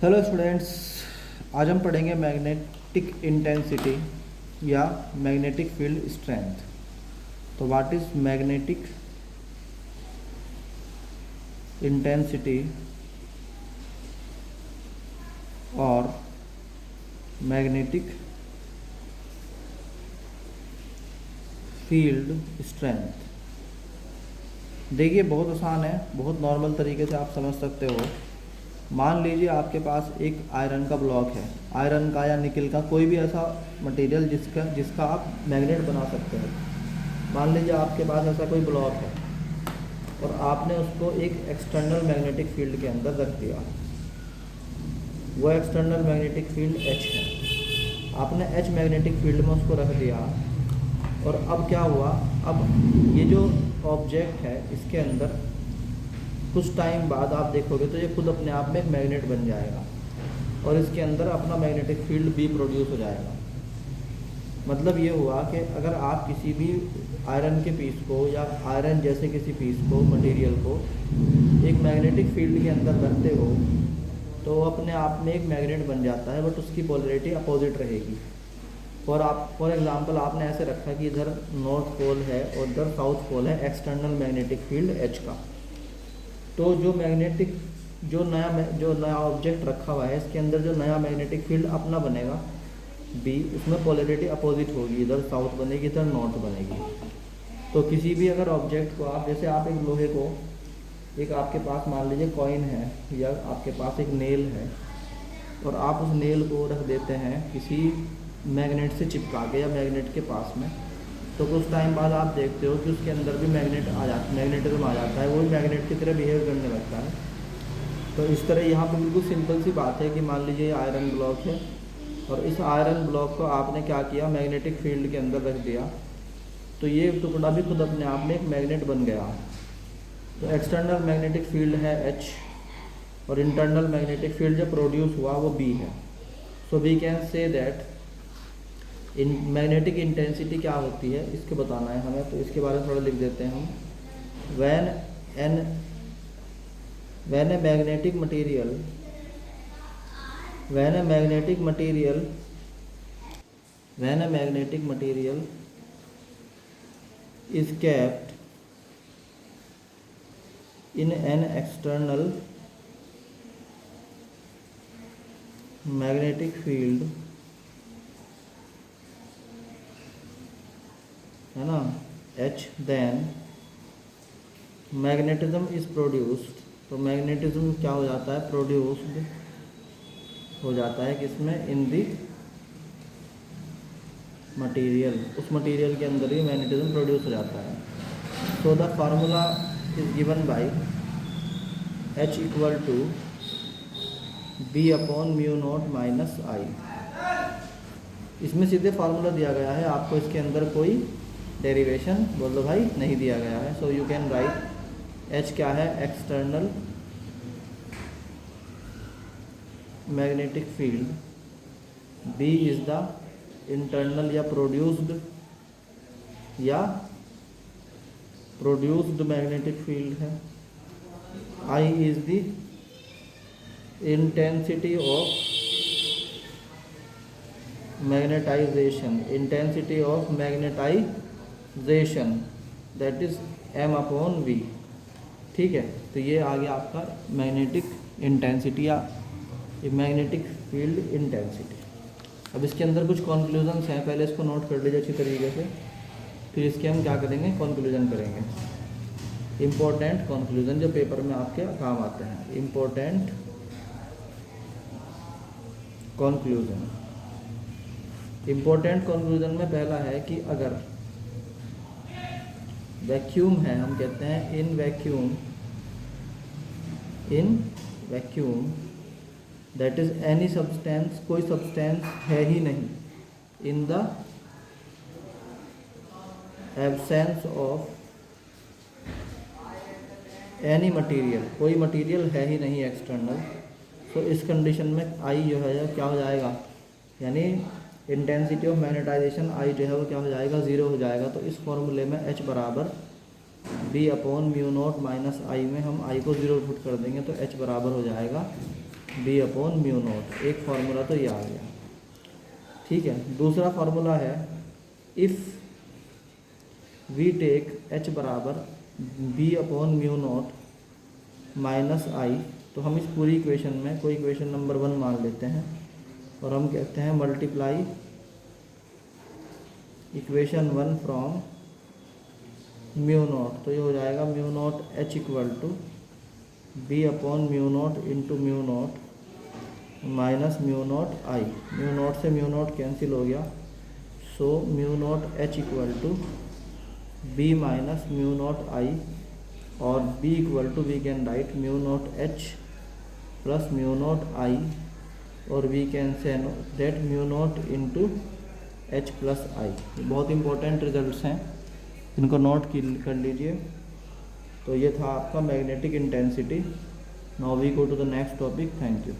Hello students. आज हम पढ़ेंगे मैग्नेटिक इंटेंसिटी या मैग्नेटिक फील्ड स्ट्रेंथ। तो व्हाट इज मैग्नेटिक इंटेंसिटी और मैग्नेटिक फील्ड स्ट्रेंथ। देखिए, बहुत आसान है, बहुत नॉर्मल तरीके से आप समझ सकते हो। मान लीजिए आपके पास एक आयरन का ब्लॉक है, आयरन का या निकल का, कोई भी ऐसा मटेरियल जिसका आप मैग्नेट बना सकते हो। मान लीजिए आपके पास ऐसा कोई ब्लॉक है और आपने उसको एक एक्सटर्नल मैग्नेटिक फील्ड के अंदर रख दिया। वो एक्सटर्नल मैग्नेटिक फील्ड H है। आपने H मैग्नेटिक फील्ड में उसको रख दिया और अब क्या हुआ, अब ये जो ऑब्जेक्ट है इसके अंदर कुछ टाइम बाद आप देखोगे तो ये खुद अपने आप में एक मैग्नेट बन जाएगा और इसके अंदर अपना मैग्नेटिक फील्ड भी प्रोड्यूस हो जाएगा। मतलब ये हुआ कि अगर आप किसी भी आयरन के पीस को या आयरन जैसे किसी पीस को, मटेरियल को एक मैग्नेटिक फील्ड के अंदर रखते हो तो वो अपने आप में एक मैग्नेट बन जाता है, बट उसकी पोलैरिटी अपोजिट रहेगी। फॉर एग्जांपल आपने ऐसे रखा कि इधर नॉर्थ पोल है और इधर साउथ पोल है, एक्सटर्नल मैग्नेटिक फील्ड H का। तो जो नया ऑब्जेक्ट रखा हुआ है इसके अंदर जो नया मैग्नेटिक फील्ड अपना बनेगा B, उसमें पोलैरिटी अपोजिट होगी, इधर साउथ बनेगी इधर नॉर्थ बनेगी। तो किसी भी अगर ऑब्जेक्ट को आप, जैसे आप एक लोहे को, एक आपके पास मान लीजिए कॉइन है या आपके पास एक नेल है और आप उस नेल को रख देते हैं किसी मैग्नेट से चिपका के या मैग्नेट के पास में, तो कुछ टाइम बाद आप देखते हो कि उसके अंदर भी मैग्नेटिज्म आ जाता है, वो भी मैग्नेट की तरह बिहेव करने लगता है। तो इस तरह यहाँ पर बिल्कुल सिंपल सी बात है कि मान लीजिए ये आयरन ब्लॉक है और इस आयरन ब्लॉक को आपने क्या किया, मैग्नेटिक फील्ड के अंदर रख दिया, तो ये टुकड़ा भी खुद अपने आप में एक मैग्नेट बन गया। तो एक्सटर्नल मैग्नेटिक फील्ड है H और इंटरनल मैग्नेटिक फील्ड जो प्रोड्यूस हुआ वो B है। So we can say that magnetic intensity क्या होती है इसको बताना है हमें, तो इसके बारे में थोड़ा लिख देते हैं हम। when a magnetic material is kept in an external magnetic field, है ना, H, then magnetism is produced. तो मैग्नेटिज्म क्या हो जाता है, प्रोड्यूस्ड हो जाता है किसमें, इन दी मटेरियल, उस मटेरियल के अंदर ही मैग्नेटिज्म प्रोड्यूस हो जाता है। So the formula is given by H equal to B upon mu not minus I। इसमें सीधे फार्मूला दिया गया है, आपको इसके अंदर कोई डेरिवेशन बोल दो भाई नहीं दिया गया है। So you can write H क्या है, external magnetic field, B is the internal या प्रोड्यूस्ड मैग्नेटिक फील्ड है, I is the intensity of magnetization, that is M upon V। ठीक है, तो ये आ गया आपका मैग्नेटिक इंटेंसिटी या मैग्नेटिक फील्ड इंटेंसिटी। अब इसके अंदर कुछ कॉन्क्लूजन्स हैं, पहले इसको नोट कर लीजिए अच्छी तरीके से, फिर इसके हम क्या करेंगे, कॉन्क्लूजन करेंगे। इम्पोर्टेंट कॉन्क्लूजन जो पेपर में आपके काम आते हैं, इम्पोर्टेंट कॉन्क्लूजन में पहला है कि अगर वैक्यूम है, हम कहते हैं in vacuum that is any substance, कोई सब्सटेंस है ही नहीं, in the absence of any material, कोई मटेरियल है ही नहीं एक्सटर्नल। सो इस कंडीशन में I जो है क्या हो जाएगा, यानी इंटेंसिटी ऑफ मैग्नेटाइजेशन I जो है वो क्या हो जाएगा, 0 हो जाएगा। तो इस फॉर्मूले में H बराबर B upon mu not minus I में हम I को 0 पुट कर देंगे तो H बराबर हो जाएगा बी अपॉन म्यू नॉट। एक फार्मूला तो ये आ गया, ठीक है। दूसरा फार्मूला है इफ़ वी टेक एच बराबर B upon mu not minus I, तो हम इस पूरी इक्वेशन में कोई इक्वेशन नंबर 1 मान लेते हैं और हम कहते हैं multiply equation 1 from mu naught, तो ये हो जाएगा mu naught H equal to B upon mu naught into mu not minus mu naught I. Mu naught से म्यू नॉट कैंसिल हो गया, so mu naught H equal to B minus mu naught I, और b equal to we can write mu naught H plus mu naught I, और we can say that mu naught into H plus आई। बहुत important results हैं, इनको note कर लीजिए। तो ये था आपका magnetic intensity. Now we go to the next topic. Thank you.